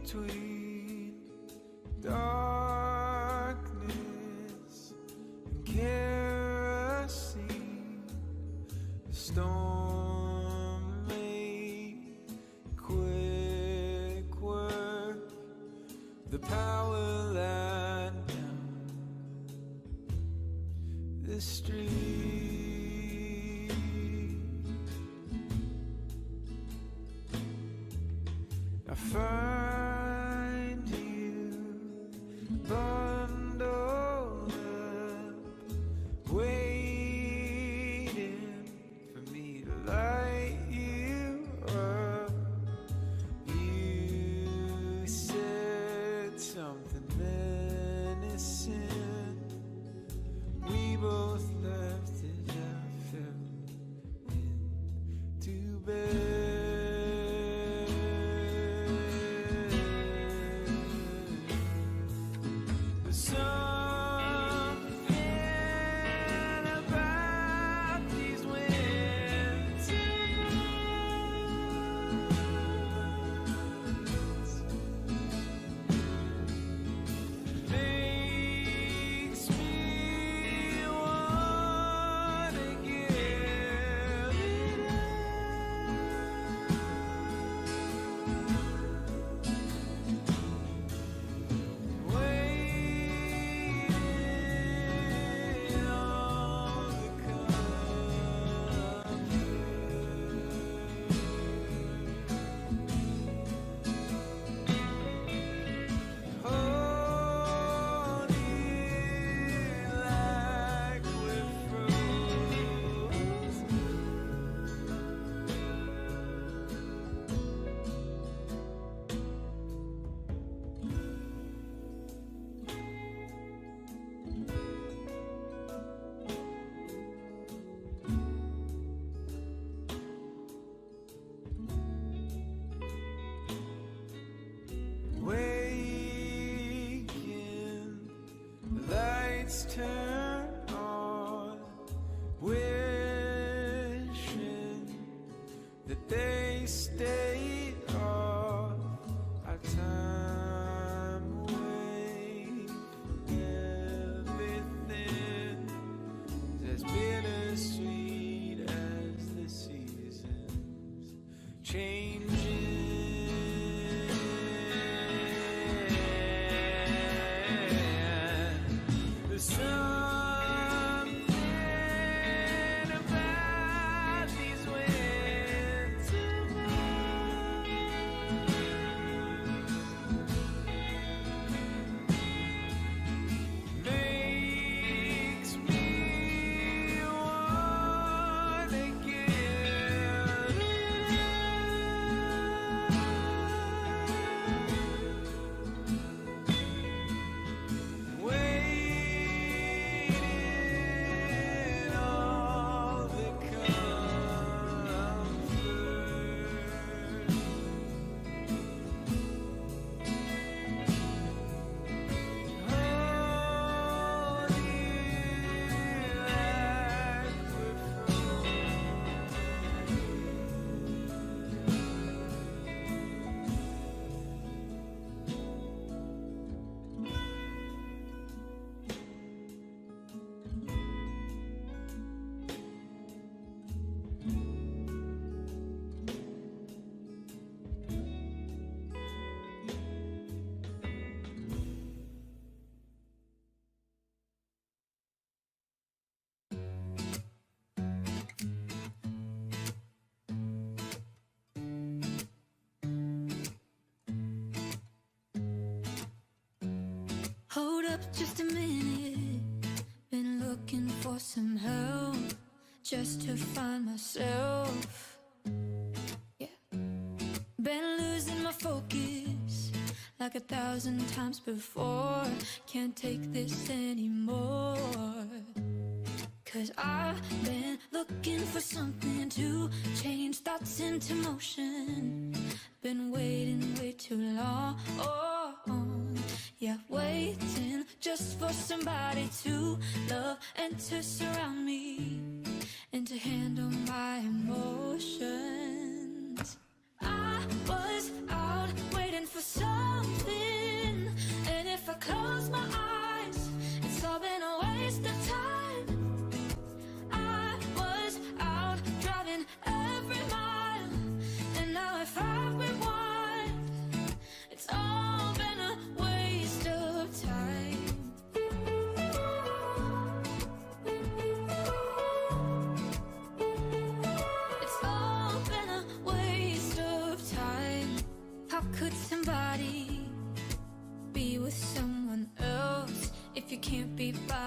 between darkness and kerosene. The storm made quick work. The power line down the street. I find you bundled up, waiting for me to light you up. You said something menacing. We both left as I fell into bed. There's something about these winter nights makes me wanna give it up. Waiting on the Hold you like we're frozen. Waking, the lights turn on, wishing that they stayed off. Our time away from everything is as bittersweet as the seasons changing. There's something about these winter nights makes me wanna give it up. Waiting all the comfort. Hold you like we're Hold up just a minute. Been looking for some help just to find myself. Yeah. Been losing my focus like 1,000 times before. Can't take this anymore. 'Cause I've been looking for something to change thoughts into motion. Been waiting way too long. Yeah, waiting just for somebody to love and to surround me and to handle my emotions. I was out waiting for someone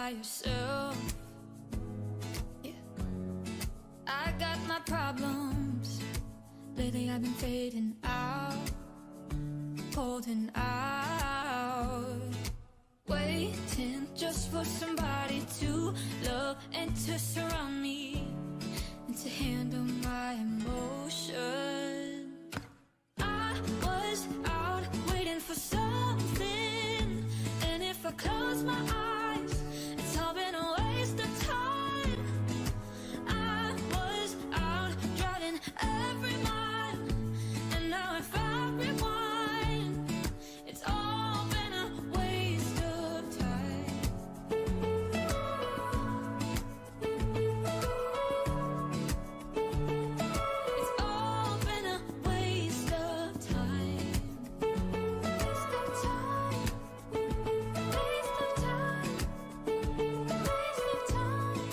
by yourself. Yeah, I got my problems. Lately I've been fading out, holding out, waiting just for somebody to love and to surround me and to handle my emotions. I was out waiting for something, and if I close my eyes, it's all been a waste of time. I was out driving every mile, and now if I rewind, it's all been a waste of time. It's all been a waste of time. Waste of time. Waste of time. Waste of time.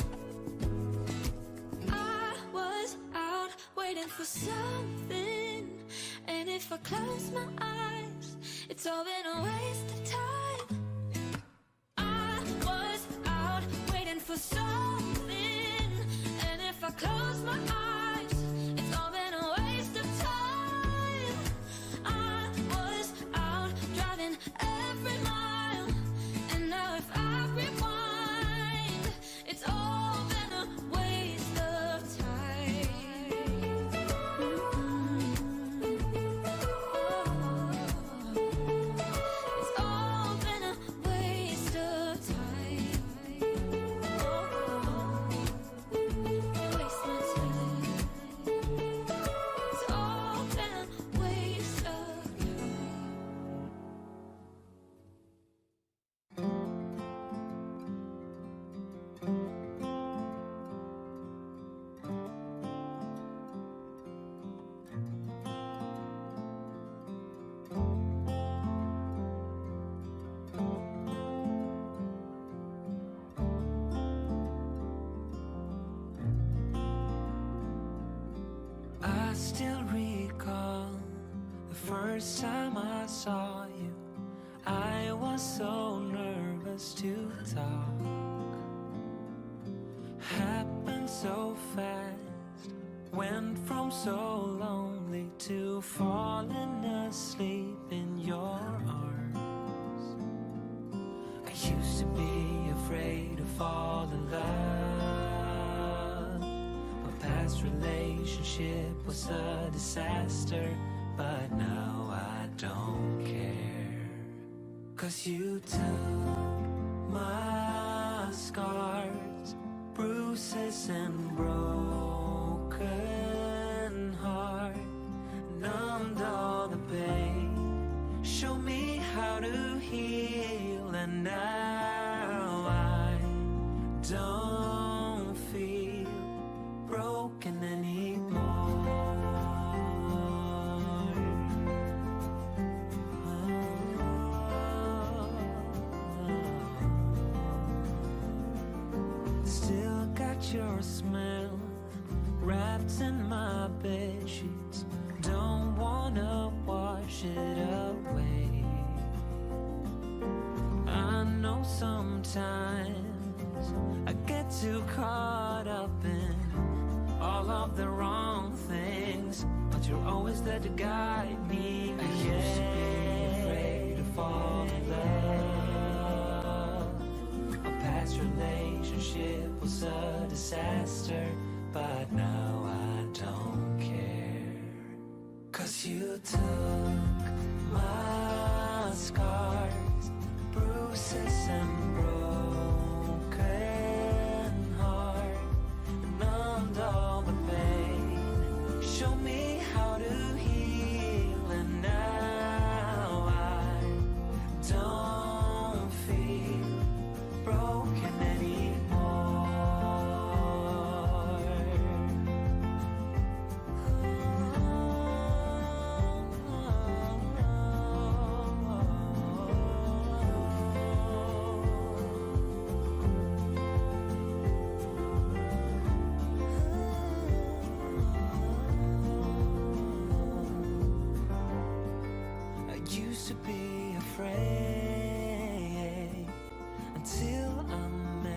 I was out waiting for something, and if I close my eyes, it's all been a waste of time. I was out waiting for something, and if I close my eyes, it's all been a waste of time. I was out driving every mile, and now if I rewind, it's all been a waste of time. It's all been a waste of time. Waste my time. It's all been a waste of time. I still recall the first time I saw you. I was so nervous to talk. Happened so fast. Went from so lonely to falling asleep in your arms. I used to be afraid to fall in love. My past relationship was a disaster, but now I don't care. 'Cause you took my scars, bruises and broken heart, numbed all the pain, showed me how to heal, and now I don't feel broken anymore. Still got your smell wrapped in my bed sheets. Don't wanna wash it away. I know sometimes I get too caught up in all of the wrong things, but you're always there to guide me. I used to be afraid to fall in love. A past relationship was a disaster, but now I don't care. 'Cause you took my scars, bruises and broken heart, numbed all the pain, showed me how to heal, and now I don't feel broken anymore. Used to be afraid until I met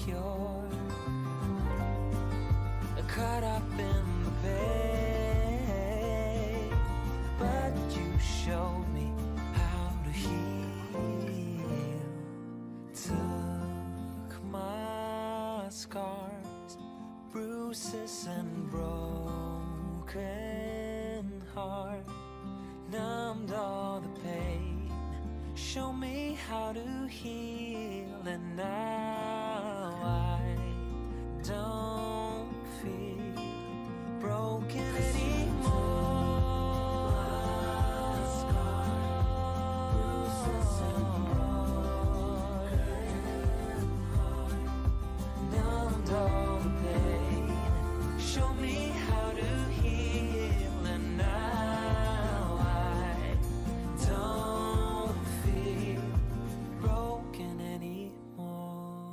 you're caught up in the pain, but you showed me how to heal. Took my scars, bruises and broken heart, numbed all the pain, show me how to heal, and now I don't feel broken anymore. Bruises and broken heart, numbed all the pain, show me how to heal, and now I don't feel broken anymore.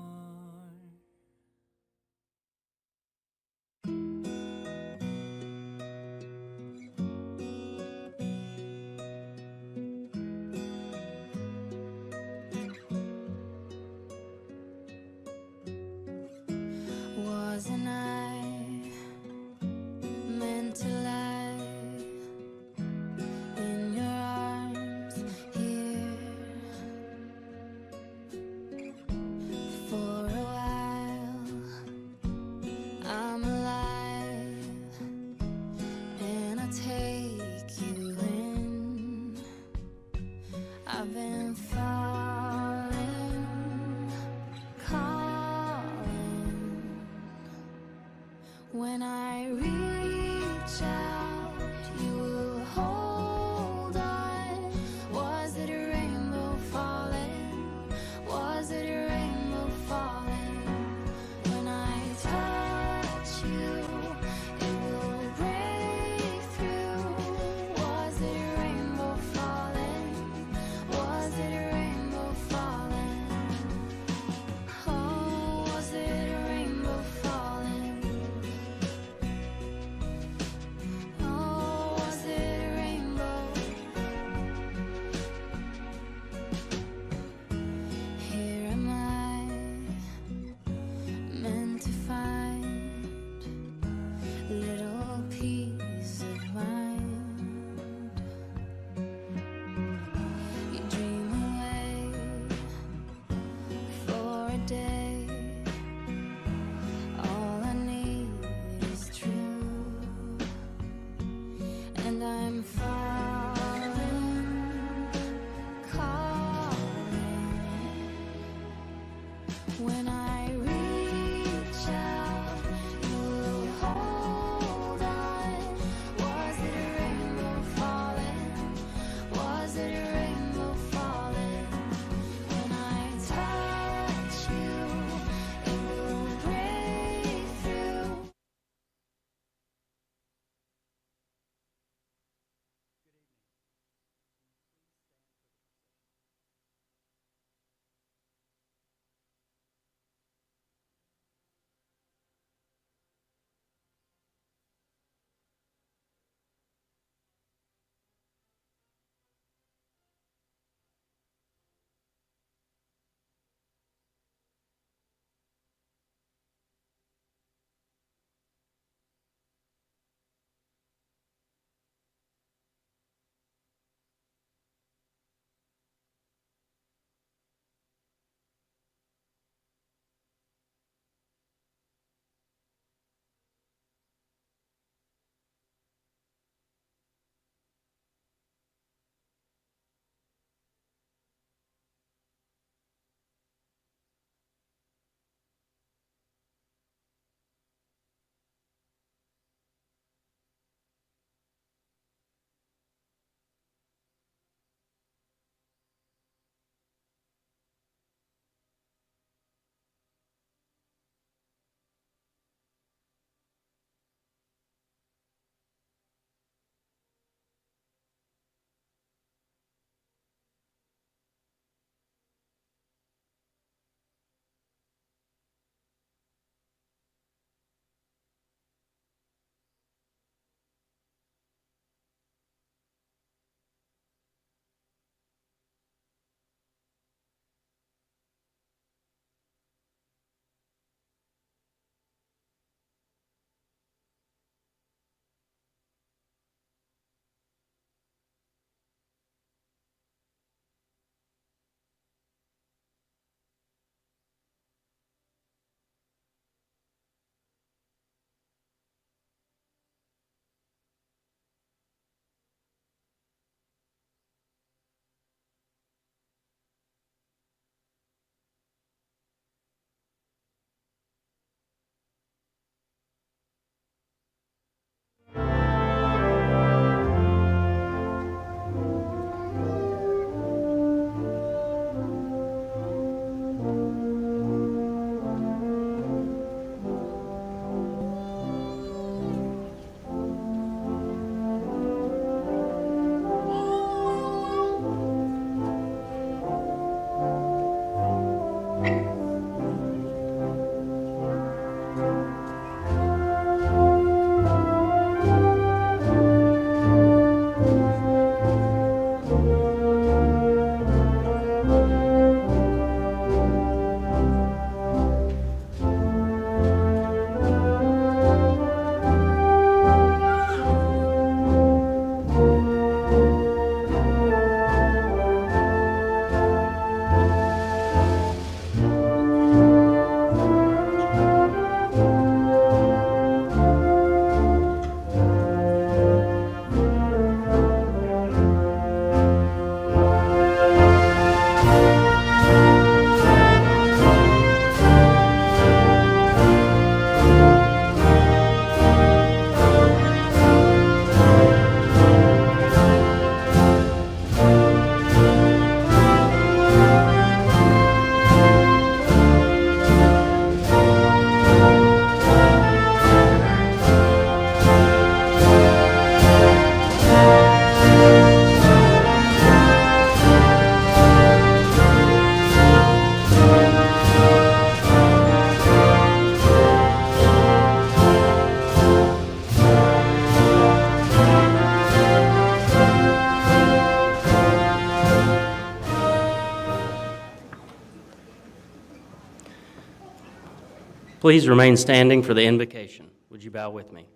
Please remain standing for the invocation. Would you bow with me?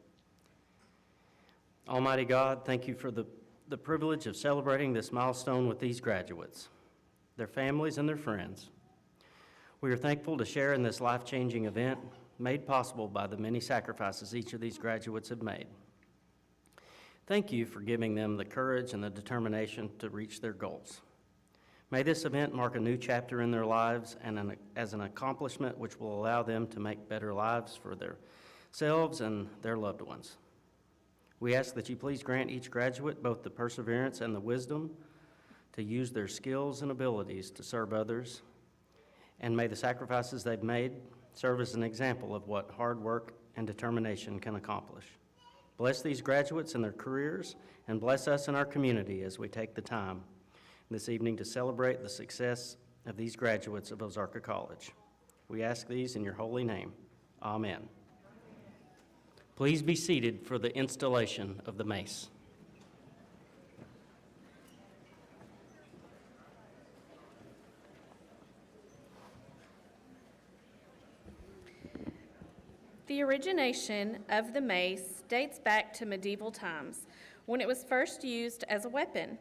Almighty God, thank you for the privilege of celebrating this milestone with these graduates, their families, and their friends. We are thankful to share in this life-changing event made possible by the many sacrifices each of these graduates have made. Thank you for giving them the courage and the determination to reach their goals. May this event mark a new chapter in their lives and as an accomplishment which will allow them to make better lives for themselves and their loved ones. We ask that you please grant each graduate both the perseverance and the wisdom to use their skills and abilities to serve others, and may the sacrifices they've made serve as an example of what hard work and determination can accomplish. Bless these graduates and their careers, and bless us and our community as we take the time this evening to celebrate the success of these graduates of Ozarka College. We ask these in your holy name. Amen. Please be seated for the installation of the mace. The origination of the mace dates back to medieval times, when it was first used as a weapon.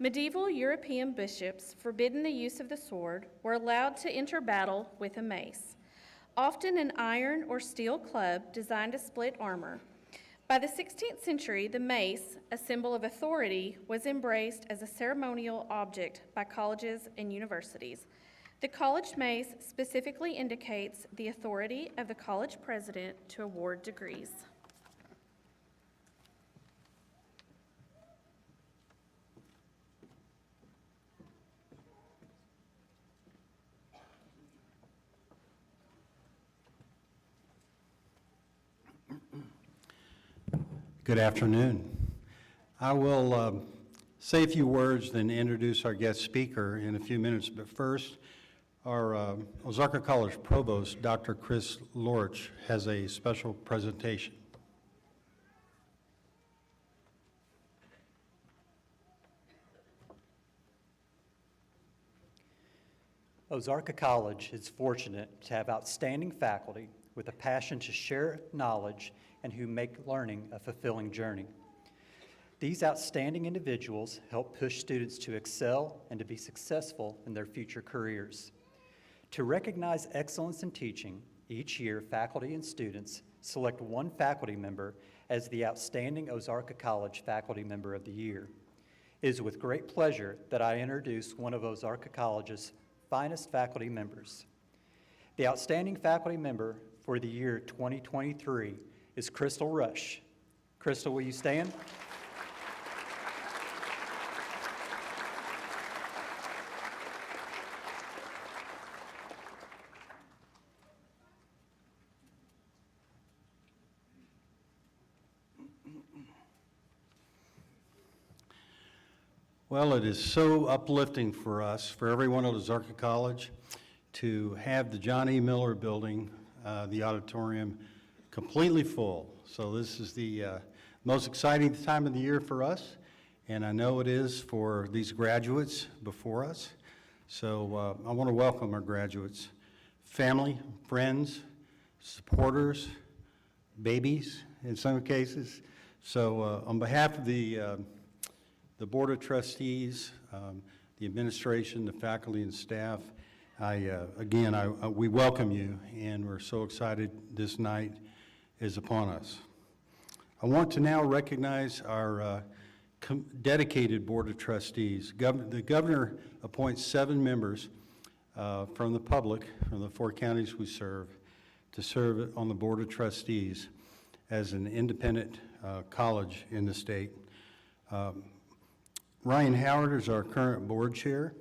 Medieval European bishops, forbidden the use of the sword, were allowed to enter battle with a mace, often an iron or steel club designed to split armor. By the 16th century, the mace, a symbol of authority, was embraced as a ceremonial object by colleges and universities. The college mace specifically indicates the authority of the college president to award degrees. Good afternoon. I will say a few words, then introduce our guest speaker in a few minutes. But first, our Ozarka College Provost, Dr. Chris Lorch, has a special presentation. Ozarka College is fortunate to have outstanding faculty with a passion to share knowledge and who make learning a fulfilling journey. These outstanding individuals help push students to excel and to be successful in their future careers. To recognize excellence in teaching, each year faculty and students select one faculty member as the Outstanding Ozarka College Faculty Member of the Year. It is with great pleasure that I introduce one of Ozarka College's finest faculty members. The Outstanding Faculty Member for the year 2023 is Crystal Rush. Crystal, will you stand? Well, it is so uplifting for us, for everyone at Ozarka College, to have the John E. Miller Building, the auditorium, completely full. So this is the most exciting time of the year for us, and I know it is for these graduates before us. So I want to welcome our graduates, family, friends, supporters, babies in some cases. So on behalf of the Board of Trustees, the administration, the faculty and staff, we welcome you, and we're so excited this night is upon us. I want to now recognize our dedicated Board of Trustees. The governor appoints 7 members from the public, from the 4 counties we serve, to serve on the Board of Trustees as an independent college in the state. Ryan Howard is our current board chair.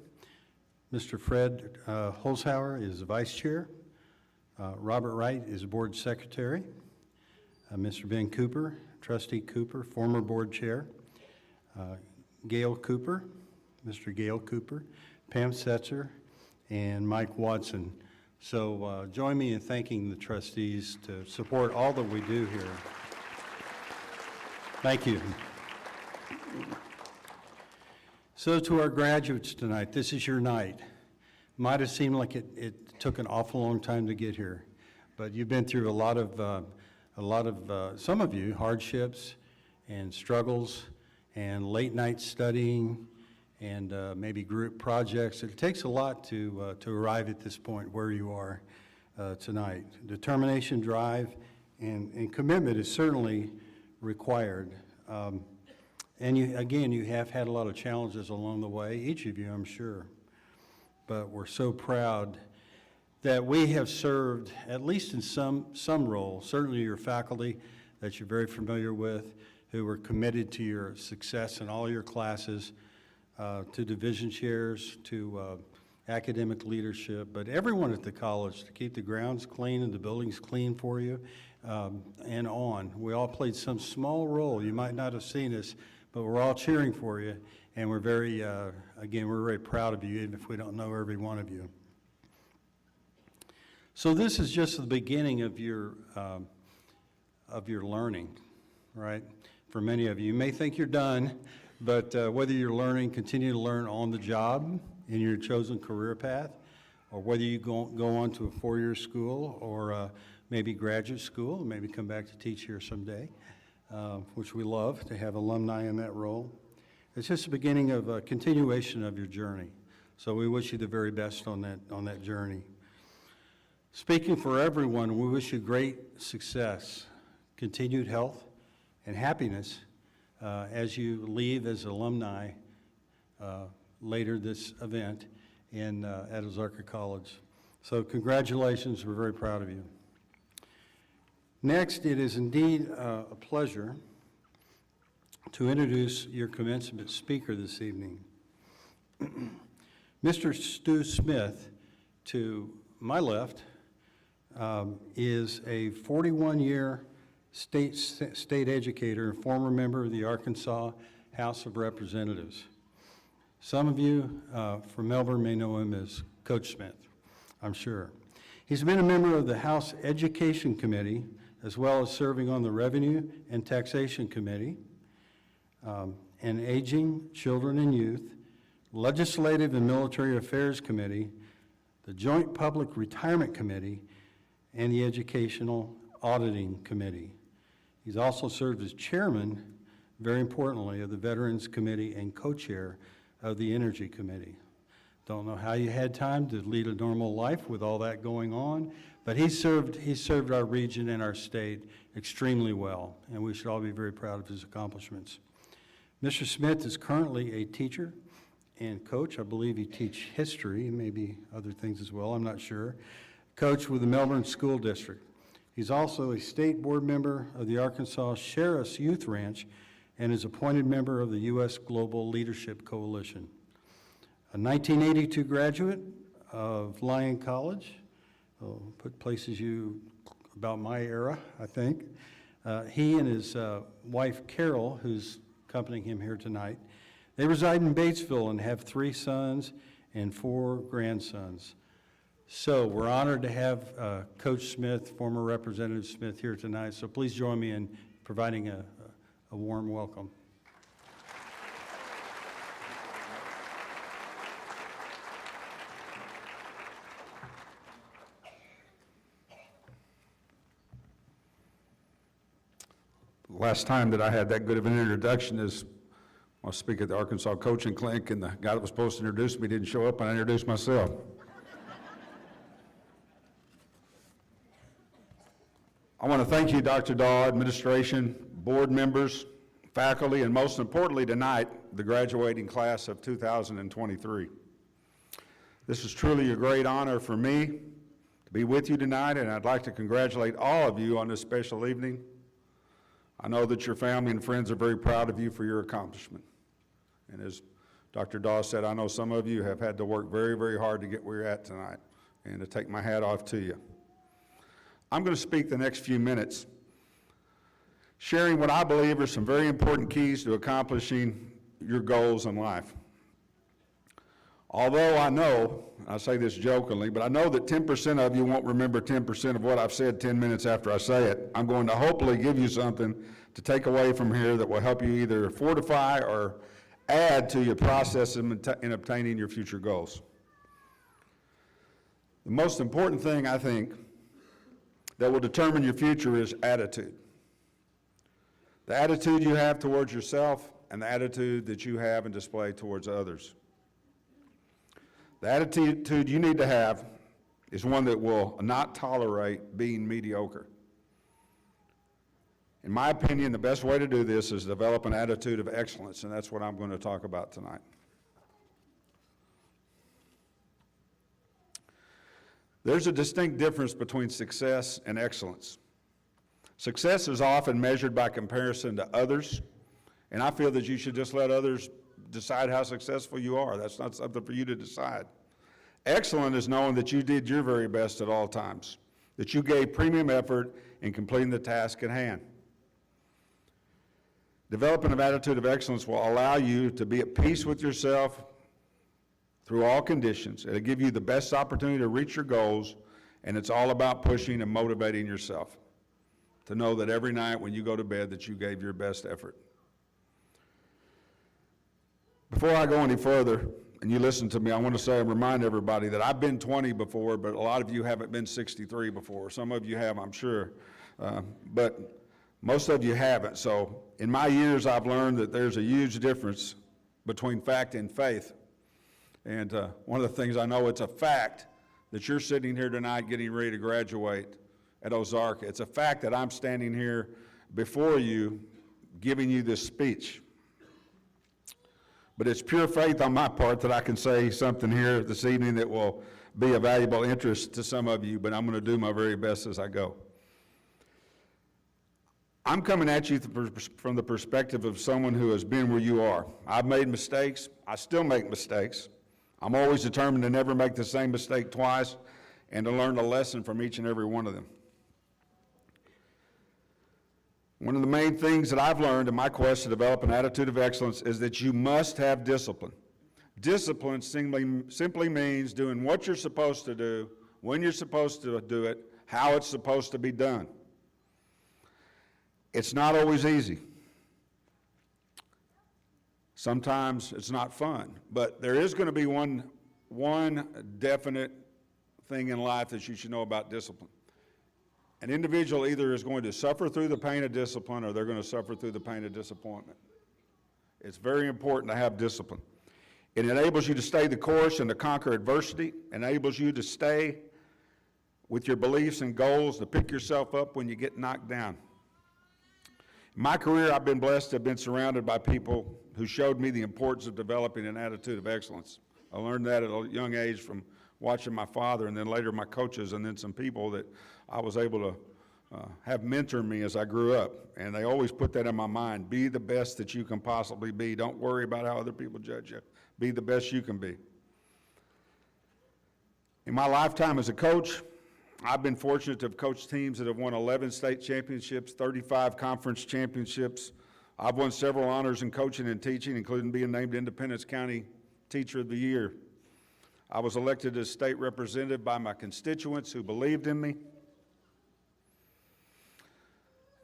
Mr. Fred Holzhauer is the vice chair. Robert Wright is board secretary. Mr. Ben Cooper, Trustee Cooper, former board chair. Gail Cooper, Mr. Gail Cooper, Pam Setzer, and Mike Watson. So join me in thanking the trustees to support all that we do here. Thank you. So to our graduates tonight, this is your night. Might have seemed like it took an awful long time to get here, but you've been through some of you, hardships and struggles and late night studying and maybe group projects. It takes a lot to arrive at this point where you are tonight. Determination, drive, and commitment is certainly required. And you have had a lot of challenges along the way, each of you, I'm sure. But we're so proud that we have served, at least in some role, certainly your faculty that you're very familiar with, who were committed to your success in all your classes, to division chairs, to academic leadership, but everyone at the college to keep the grounds clean and the buildings clean for you, and on. We all played some small role. You might not have seen us, but we're all cheering for you, and we're very, again, we're very proud of you, even if we don't know every one of you. So this is just the beginning of your learning, right? For many of you, you may think you're done, but whether you're learning, continue to learn on the job in your chosen career path, or whether you go on to a four-year school or maybe graduate school, maybe come back to teach here someday, which we love to have alumni in that role. It's just the beginning of a continuation of your journey. So we wish you the very best on that journey. Speaking for everyone, we wish you great success, continued health, and happiness as you leave as alumni later this event at Ozarka College. So congratulations, we're very proud of you. Next, it is indeed a pleasure to introduce your commencement speaker this evening. Mr. Stu Smith, to my left, is a 41-year state educator and former member of the Arkansas House of Representatives. Some of you from Melbourne may know him as Coach Smith, I'm sure. He's been a member of the House Education Committee, as well as serving on the Revenue and Taxation Committee, and Aging, Children and Youth, Legislative and Military Affairs Committee, the Joint Public Retirement Committee, and the Educational Auditing Committee. He's also served as chairman, very importantly, of the Veterans Committee and co-chair of the Energy Committee. Don't know how you had time to lead a normal life with all that going on, but he served our region and our state extremely well, and we should all be very proud of his accomplishments. Mr. Smith is currently a teacher and coach. I believe he teaches history and maybe other things as well, I'm not sure. Coach with the Melbourne School District. He's also a state board member of the Arkansas Sheriff's Youth Ranch and is appointed member of the U.S. Global Leadership Coalition. A 1982 graduate of Lyon College, places you about my era, I think. He and his wife, Carol, who's accompanying him here tonight, they reside in Batesville and have 3 sons and 4 grandsons. So we're honored to have Coach Smith, former Representative Smith, here tonight. So please join me in providing a warm welcome. Last time that I had that good of an introduction is I speak at the Arkansas Coaching Clinic, and the guy that was supposed to introduce me didn't show up, and I introduced myself. I want to thank you, Dr. Daw, administration, board members, faculty, and most importantly tonight, the graduating class of 2023. This is truly a great honor for me to be with you tonight, and I'd like to congratulate all of you on this special evening. I know that your family and friends are very proud of you for your accomplishment. And as Dr. Daw said, I know some of you have had to work very, very hard to get where you're at tonight, and to take my hat off to you. I'm going to speak the next few minutes, sharing what I believe are some very important keys to accomplishing your goals in life. Although I know, I say this jokingly, but I know that 10% of you won't remember 10% of what I've said 10 minutes after I say it. I'm going to hopefully give you something to take away from here that will help you either fortify or add to your process in obtaining your future goals. The most important thing, I think, that will determine your future is attitude. The attitude you have towards yourself and the attitude that you have and display towards others. The attitude you need to have is one that will not tolerate being mediocre. In my opinion, the best way to do this is develop an attitude of excellence, and that's what I'm going to talk about tonight. There's a distinct difference between success and excellence. Success is often measured by comparison to others, and I feel that you should just let others decide how successful you are. That's not something for you to decide. Excellent is knowing that you did your very best at all times, that you gave premium effort in completing the task at hand. Developing an attitude of excellence will allow you to be at peace with yourself through all conditions. It'll give you the best opportunity to reach your goals, and it's all about pushing and motivating yourself to know that every night when you go to bed that you gave your best effort. Before I go any further, and you listen to me, I want to say and remind everybody that I've been 20 before, but a lot of you haven't been 63 before. Some of you have, I'm sure, but most of you haven't. So in my years, I've learned that there's a huge difference between fact and faith. And one of the things I know, it's a fact that you're sitting here tonight getting ready to graduate at Ozarka. It's a fact that I'm standing here before you giving you this speech. But it's pure faith on my part that I can say something here this evening that will be of valuable interest to some of you, but I'm going to do my very best as I go. I'm coming at you from the perspective of someone who has been where you are. I've made mistakes. I still make mistakes. I'm always determined to never make the same mistake twice and to learn a lesson from each and every one of them. One of the main things that I've learned in my quest to develop an attitude of excellence is that you must have discipline. Discipline simply means doing what you're supposed to do, when you're supposed to do it, how it's supposed to be done. It's not always easy. Sometimes it's not fun, but there is going to be one definite thing in life that you should know about discipline. An individual either is going to suffer through the pain of discipline or they're going to suffer through the pain of disappointment. It's very important to have discipline. It enables you to stay the course and to conquer adversity, enables you to stay with your beliefs and goals, to pick yourself up when you get knocked down. In my career, I've been blessed to have been surrounded by people who showed me the importance of developing an attitude of excellence. I learned that at a young age from watching my father and then later my coaches and then some people that I was able to have mentor me as I grew up. And they always put that in my mind. Be the best that you can possibly be. Don't worry about how other people judge you. Be the best you can be. In my lifetime as a coach, I've been fortunate to have coached teams that have won 11 state championships, 35 conference championships. I've won several honors in coaching and teaching, including being named Independence County Teacher of the Year. I was elected as state representative by my constituents who believed in me.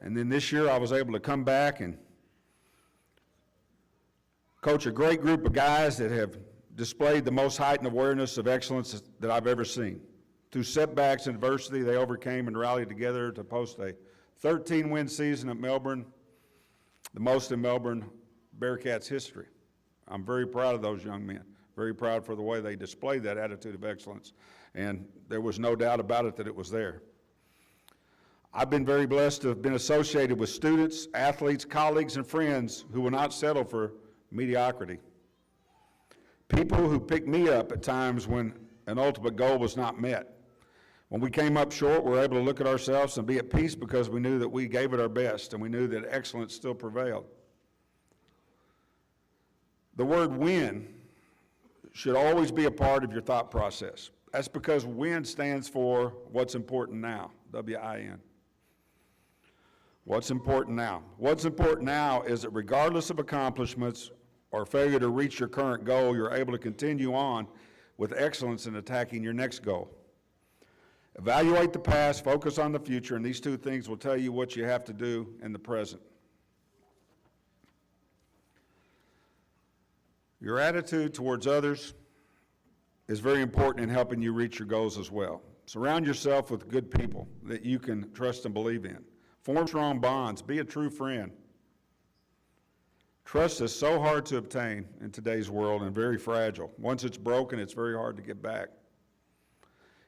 And then this year I was able to come back and coach a great group of guys that have displayed the most heightened awareness of excellence that I've ever seen. Through setbacks and adversity, they overcame and rallied together to post a 13-win season at Melbourne, the most in Melbourne Bearcats history. I'm very proud of those young men, very proud for the way they displayed that attitude of excellence, and there was no doubt about it that it was there. I've been very blessed to have been associated with students, athletes, colleagues, and friends who will not settle for mediocrity. People who picked me up at times when an ultimate goal was not met. When we came up short, we were able to look at ourselves and be at peace because we knew that we gave it our best and we knew that excellence still prevailed. The word win should always be a part of your thought process. That's because win stands for what's important now, W-I-N. What's important now? What's important now is that regardless of accomplishments or failure to reach your current goal, you're able to continue on with excellence in attacking your next goal. Evaluate the past, focus on the future, and these two things will tell you what you have to do in the present. Your attitude towards others is very important in helping you reach your goals as well. Surround yourself with good people that you can trust and believe in. Form strong bonds. Be a true friend. Trust is so hard to obtain in today's world and very fragile. Once it's broken, it's very hard to get back.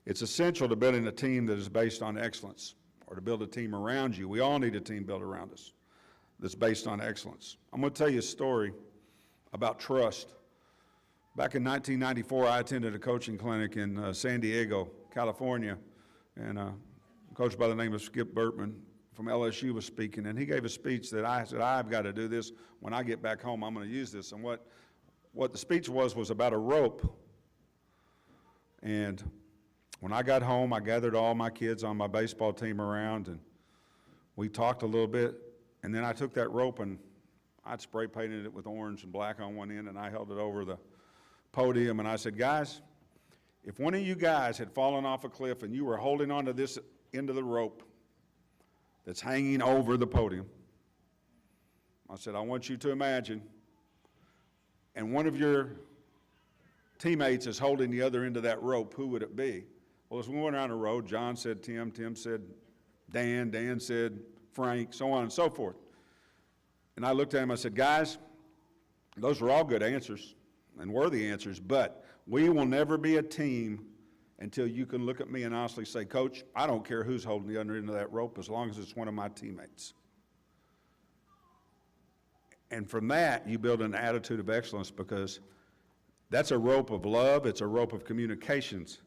It's essential to building a team that is based on excellence, or to build a team around you. We all need a team built around us that's based on excellence. I'm going to tell you a story about trust. Back in 1994, I attended a coaching clinic in San Diego, California, and a coach by the name of Skip Burtman from LSU was speaking, and he gave a speech that I said, I've got to do this. When I get back home, I'm going to use this. And what the speech was about a rope. And when I got home, I gathered all my kids on my baseball team around, and we talked a little bit, and then I took that rope and I'd spray painted it with orange and black on one end, and I held it over the podium, and I said, guys, if one of you guys had fallen off a cliff and you were holding onto this end of the rope that's hanging over the podium, I said, I want you to imagine, and one of your teammates is holding the other end of that rope, who would it be? Well, as we went around the road, John said Tim, Tim said Dan, Dan said Frank, so on and so forth. And I looked at him, I said, guys, those were all good answers and worthy answers, but we will never be a team until you can look at me and honestly say, Coach, I don't care who's holding the other end of that rope as long as it's one of my teammates. And from that, you build an attitude of excellence, because that's a rope of love, it's a rope of communications.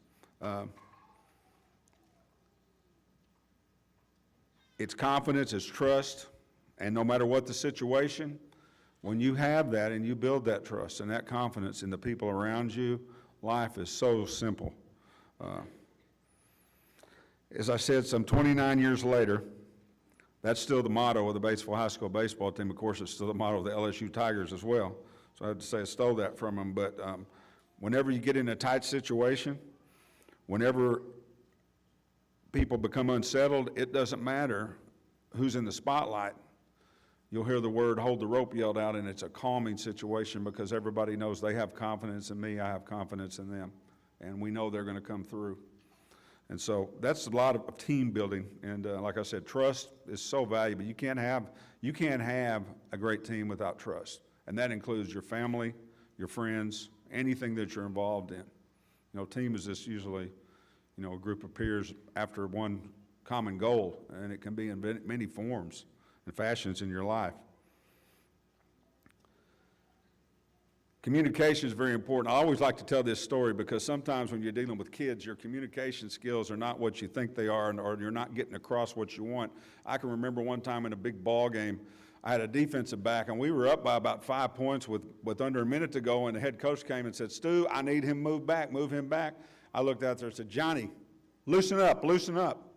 It's confidence, it's trust, and no matter what the situation, when you have that and you build that trust and that confidence in the people around you, life is so simple. As I said, some 29 years later, that's still the motto of the Batesville High School baseball team. Of course, it's still the motto of the LSU Tigers as well. So I have to say I stole that from them. But whenever you get in a tight situation, whenever people become unsettled, it doesn't matter who's in the spotlight. You'll hear the word hold the rope yelled out, and it's a calming situation because everybody knows they have confidence in me, I have confidence in them, and we know they're going to come through. And so that's a lot of team building, and like I said, trust is so valuable. You can't have a great team without trust, and that includes your family, your friends, anything that you're involved in. You know, team is just usually, you know, a group of peers after one common goal, and it can be in many forms and fashions in your life. Communication is very important. I always like to tell this story because sometimes when you're dealing with kids, your communication skills are not what you think they are, or you're not getting across what you want. I can remember one time in a big ball game, I had a defensive back, and we were up by about 5 points with under a minute to go, and the head coach came and said, Stu, I need him moved back, move him back. I looked out there and said, Johnny, loosen up, loosen up.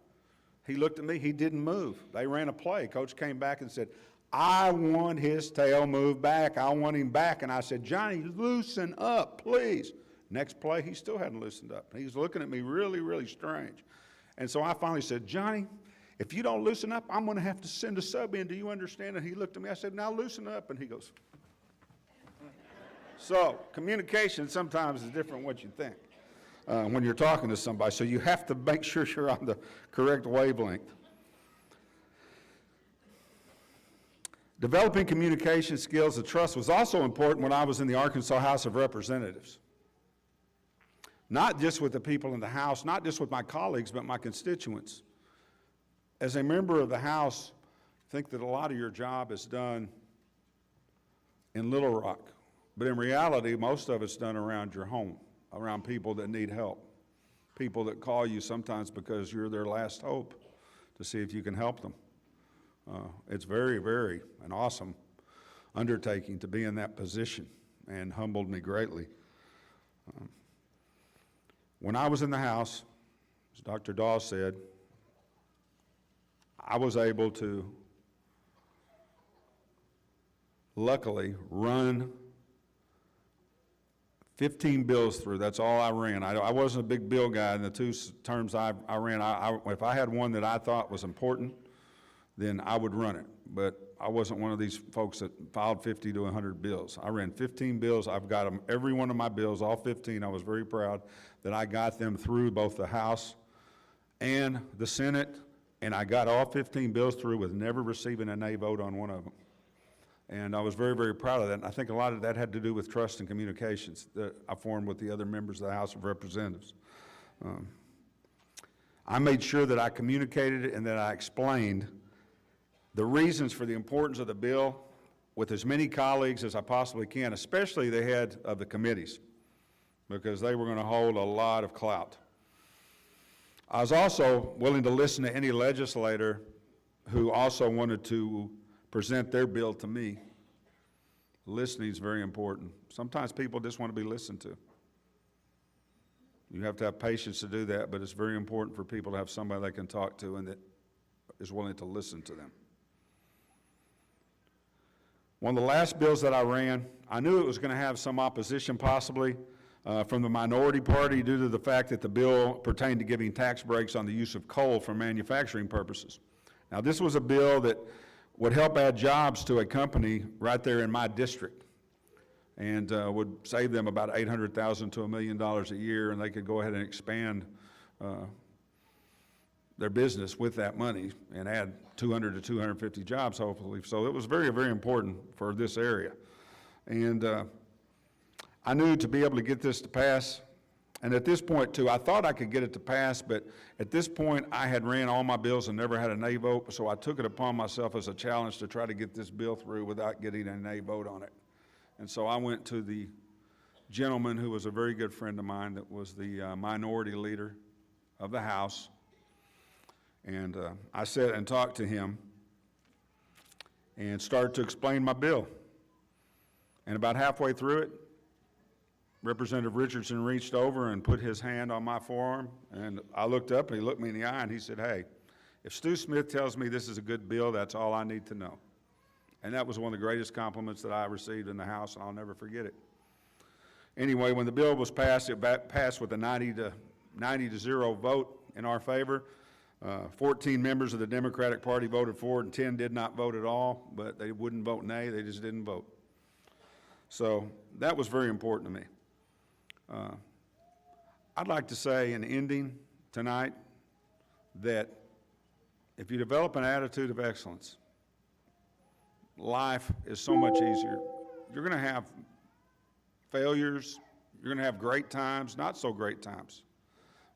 He looked at me, he didn't move. They ran a play. Coach came back and said, I want his tail moved back. I want him back. And I said, Johnny, loosen up, please. Next play, he still hadn't loosened up. He was looking at me really, really strange. And so I finally said, Johnny, if you don't loosen up, I'm going to have to send a sub in. Do you understand? And he looked at me. I said, now loosen up. And he goes. So communication sometimes is different than what you think when you're talking to somebody. So you have to make sure you're on the correct wavelength. Developing communication skills and trust was also important when I was in the Arkansas House of Representatives. Not just with the people in the House, not just with my colleagues, but my constituents. As a member of the House, I think that a lot of your job is done in Little Rock, but in reality, most of it's done around your home, around people that need help, people that call you sometimes because you're their last hope to see if you can help them. It's very, very an awesome undertaking to be in that position, and humbled me greatly. When I was in the House, as Dr. Dawes said, I was able to luckily run 15 bills through. That's all I ran. I wasn't a big bill guy in the two terms I ran. If I had one that I thought was important, then I would run it. But I wasn't one of these folks that filed 50 to 100 bills. I ran 15 bills. I've got them, every one of my bills, all 15. I was very proud that I got them through both the House and the Senate, and I got all 15 bills through with never receiving a nay vote on one of them. And I was very, very proud of that. And I think a lot of that had to do with trust and communications that I formed with the other members of the House of Representatives. I made sure that I communicated and that I explained the reasons for the importance of the bill with as many colleagues as I possibly can, especially the head of the committees, because they were going to hold a lot of clout. I was also willing to listen to any legislator who also wanted to present their bill to me. Listening is very important. Sometimes people just want to be listened to. You have to have patience to do that, but it's very important for people to have somebody they can talk to and that is willing to listen to them. One of the last bills that I ran, I knew it was going to have some opposition possibly from the minority party due to the fact that the bill pertained to giving tax breaks on the use of coal for manufacturing purposes. Now, this was a bill that would help add jobs to a company right there in my district and would save them about $800,000 to $1 million a year, and they could go ahead and expand their business with that money and add 200 to 250 jobs, hopefully. So it was very, very important for this area. And I knew to be able to get this to pass, and at this point, too, I thought I could get it to pass, but at this point, I had ran all my bills and never had a nay vote, so I took it upon myself as a challenge to try to get this bill through without getting a nay vote on it. And so I went to the gentleman who was a very good friend of mine that was the minority leader of the House, and I sat and talked to him and started to explain my bill. And about halfway through it, Representative Richardson reached over and put his hand on my forearm, and I looked up and he looked me in the eye and he said, "Hey, if Stu Smith tells me this is a good bill, that's all I need to know." And that was one of the greatest compliments that I received in the House, and I'll never forget it. Anyway, when the bill was passed, it passed with a 90 to 0 vote in our favor. 14 members of the Democratic Party voted for it, and 10 did not vote at all, but they wouldn't vote nay, they just didn't vote. So that was very important to me. I'd like to say in ending tonight that if you develop an attitude of excellence, life is so much easier. You're going to have failures, you're going to have great times, not so great times.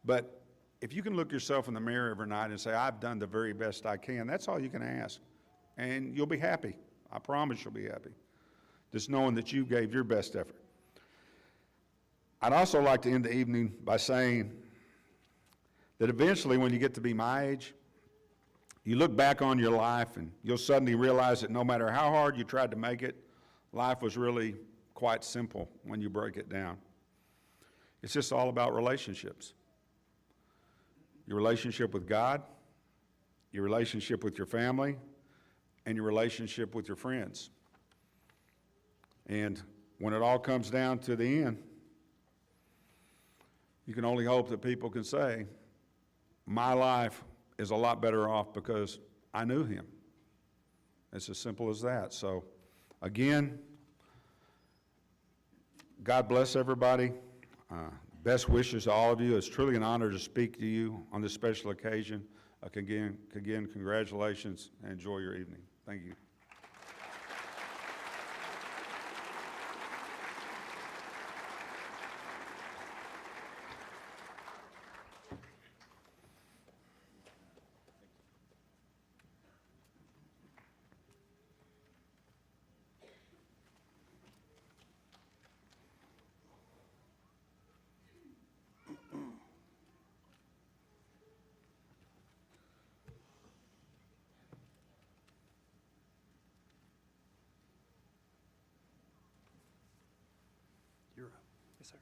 But if you can look yourself in the mirror every night and say, "I've done the very best I can," that's all you can ask. And you'll be happy. I promise you'll be happy. Just knowing that you gave your best effort. I'd also like to end the evening by saying that eventually when you get to be my age, you look back on your life and you'll suddenly realize that no matter how hard you tried to make it, life was really quite simple when you break it down. It's just all about relationships. Your relationship with God, your relationship with your family, and your relationship with your friends. And when it all comes down to the end, you can only hope that people can say, my life is a lot better off because I knew him. It's as simple as that. So, again, God bless everybody. Best wishes to all of you. It's truly an honor to speak to you on this special occasion. Again, congratulations and enjoy your evening. Thank you. Yes, sir.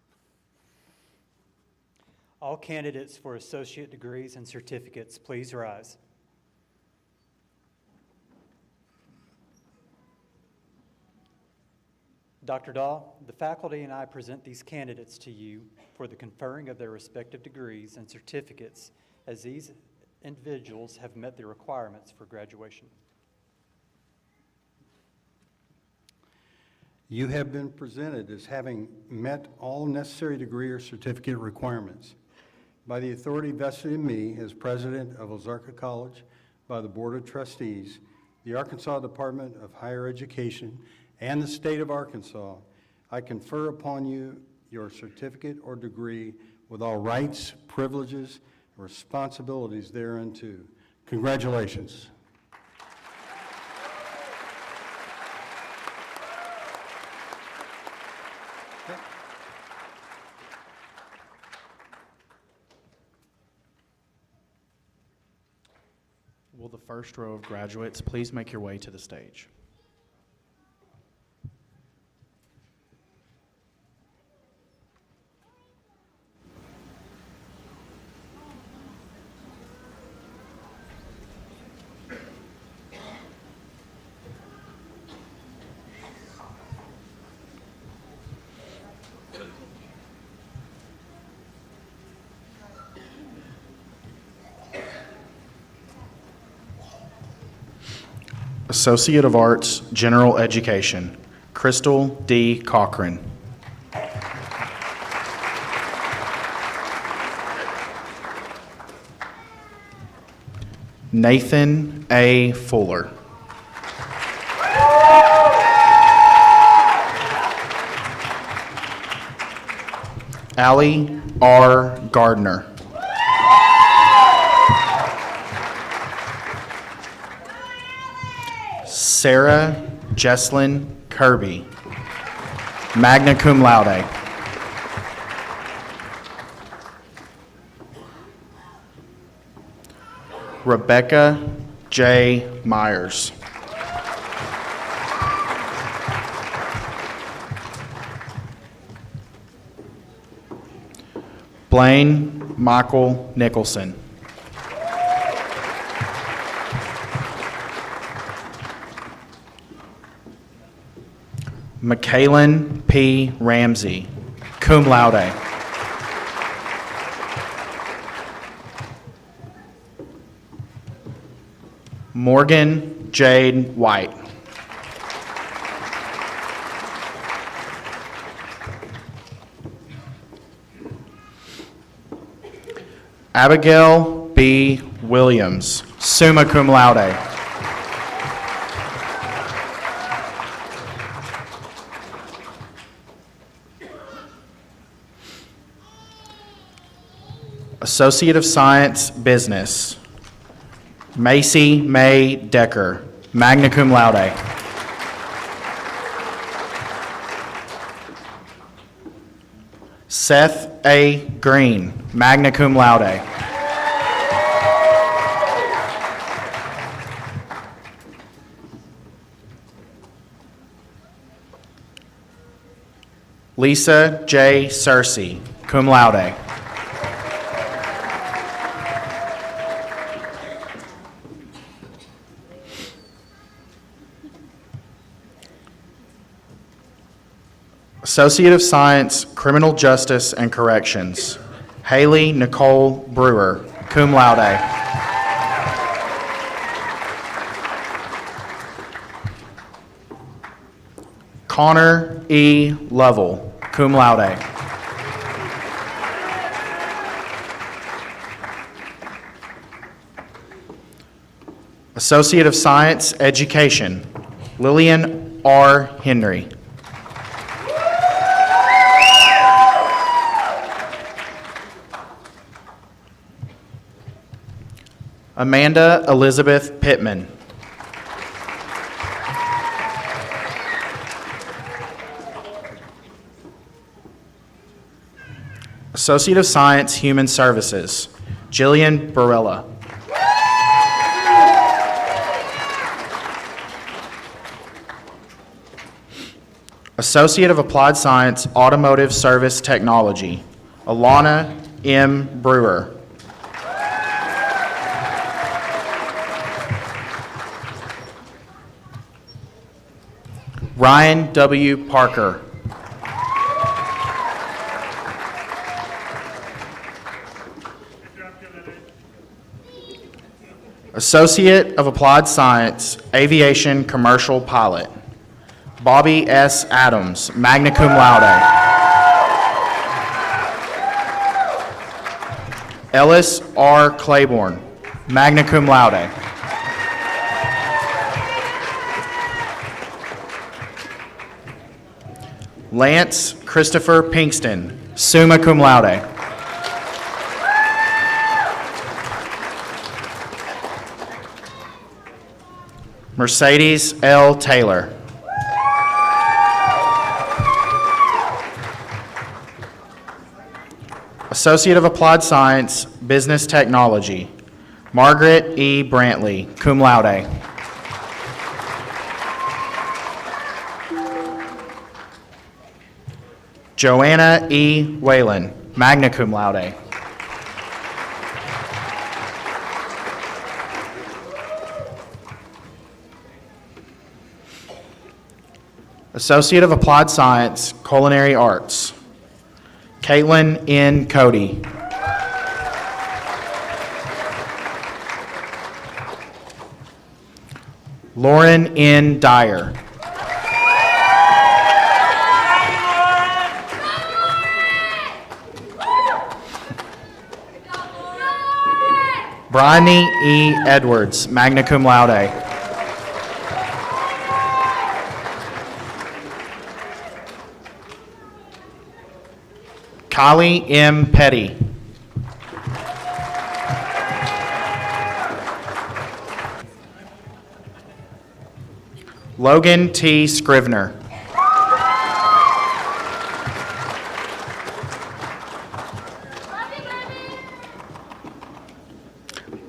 All candidates for associate degrees and certificates, please rise. Dr. Dahl, the faculty and I present these candidates to you for the conferring of their respective degrees and certificates as these individuals have met the requirements for graduation. You have been presented as having met all necessary degree or certificate requirements. By the authority vested in me as president of Ozarka College by the Board of Trustees, the Arkansas Department of Higher Education, and the state of Arkansas, I confer upon you your certificate or degree with all rights, privileges, and responsibilities thereunto. Congratulations. Will the first row of graduates please make your way to the stage? Associate of Arts, General Education, Crystal D. Cochran. Nathan A. Fuller. Allie R. Gardner. Sarah Jesslyn Kirby, magna cum laude. Rebecca J. Myers. Blaine Michael Nicholson. McKaylin P. Ramsey, cum laude. Morgan Jade White. Abigail B. Williams, summa cum laude. Associate of Science, Business, Macy May Decker, magna cum laude. Seth A. Green, magna cum laude. Lisa J. Searcy, cum laude. Associate of Science, Criminal Justice and Corrections, Haley Nicole Brewer, cum laude. Connor E. Lovell, cum laude. Associate of Science, Education, Lillian R. Henry. Amanda Elizabeth Pittman. Associate of Science, Human Services, Jillian Barella. Associate of Applied Science, Automotive Service Technology, Alana M. Brewer. Ryan W. Parker. Associate of Applied Science, Aviation Commercial Pilot, Bobby S. Adams, magna cum laude. Ellis R. Claiborne, magna cum laude. Lance Christopher Pinkston, summa cum laude. Mercedes L. Taylor. Associate of Applied Science, Business Technology, Margaret E. Brantley, cum laude. Joanna E. Whalen, magna cum laude. Associate of Applied Science, Culinary Arts, Caitlin N. Cody. Lauren N. Dyer. Bryony E. Edwards, magna cum laude. Kylie M. Petty. Logan T. Scrivener.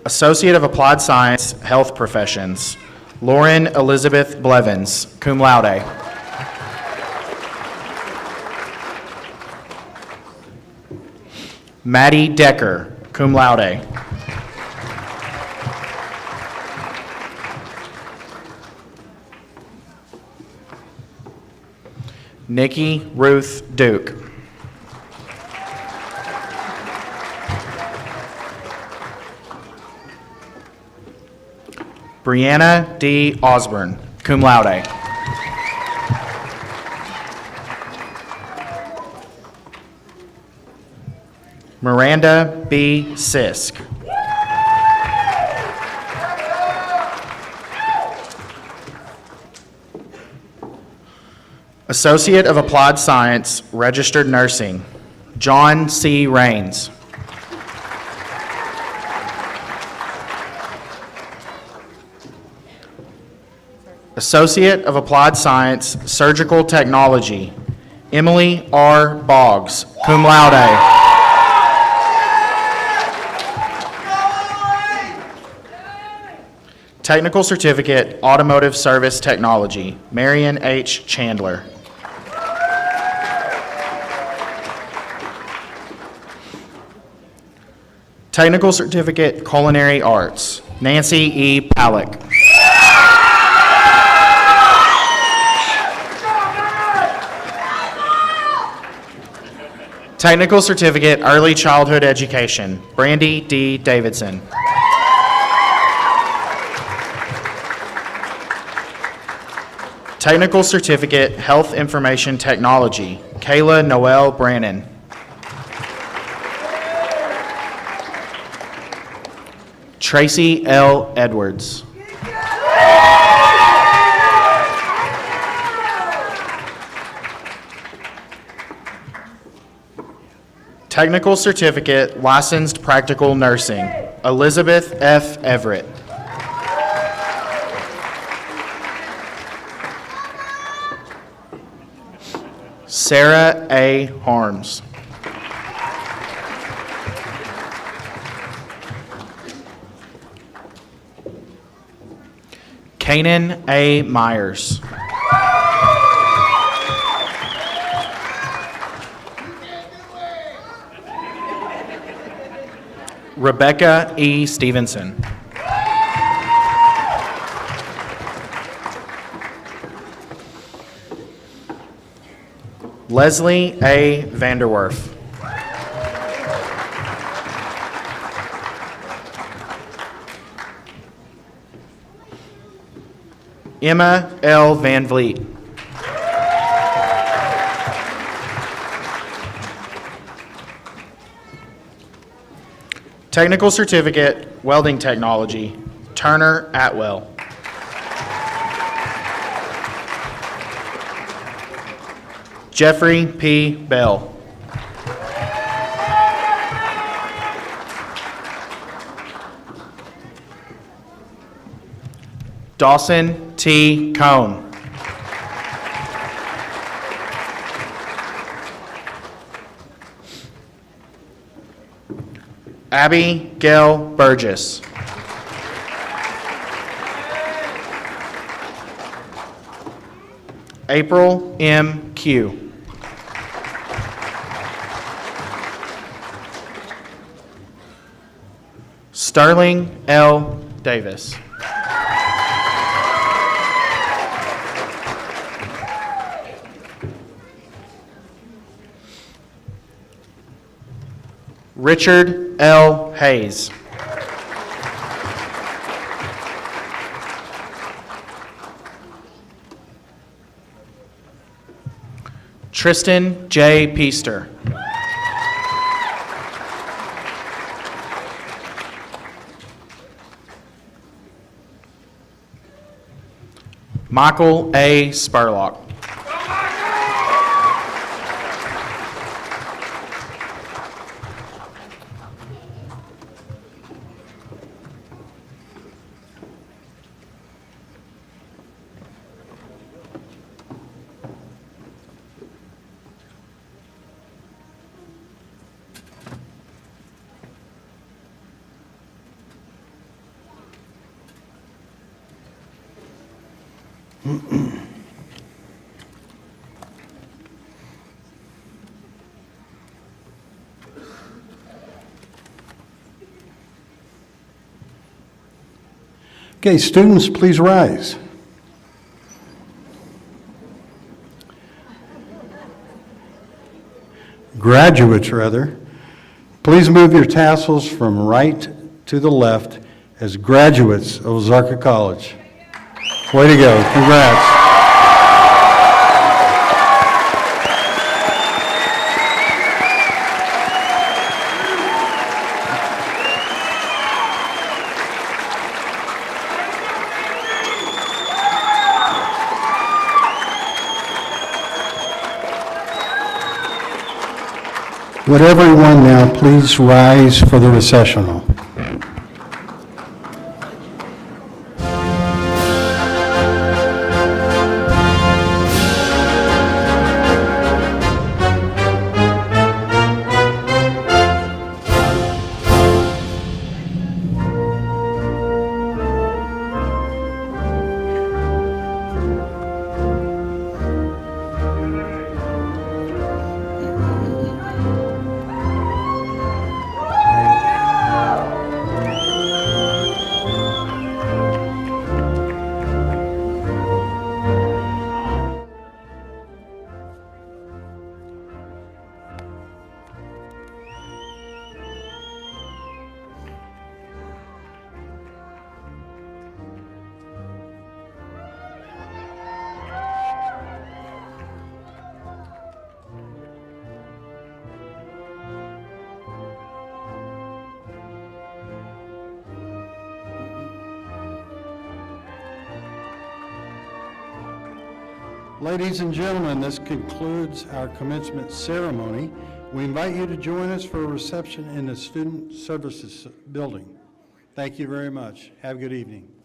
Associate of Applied Science, Health Professions, Lauren Elizabeth Blevins, cum laude. Maddie Decker, cum laude. Nikki Ruth Duke. Brianna D. Osborne, cum laude. Miranda B. Sisk. Associate of Applied Science, Registered Nursing, John C. Rains. Associate of Applied Science, Surgical Technology, Emily R. Boggs, cum laude. Technical Certificate, Automotive Service Technology, Marion H. Chandler. Technical Certificate, Culinary Arts, Nancy E. Palek. Technical Certificate, Early Childhood Education, Brandy D. Davidson. Technical Certificate, Health Information Technology, Kayla Noel Brannon. Tracy L. Edwards. Technical Certificate, Licensed Practical Nursing, Elizabeth F. Everett. Sarah A. Harms. Kanan A. Myers. Rebecca E. Stevenson. Leslie A. Vanderwerf. Emma L. Van Vliet. Technical certificate, welding technology, Turner Atwell. Jeffrey P. Bell. Dawson T. Cone. Abby Gail Burgess. April M. Q. Sterling L. Davis. Richard L. Hayes. Tristan J. Peaster. Michael A. Spurlock. Okay, students, please rise. Graduates, rather, please move your tassels from right to the left as graduates of Ozarka College. Way to go, congrats. Would everyone now please rise for the recessional? Ladies and gentlemen, this concludes our commencement ceremony. We invite you to join us for a reception in the Student Services Building. Thank you very much. Have a good evening.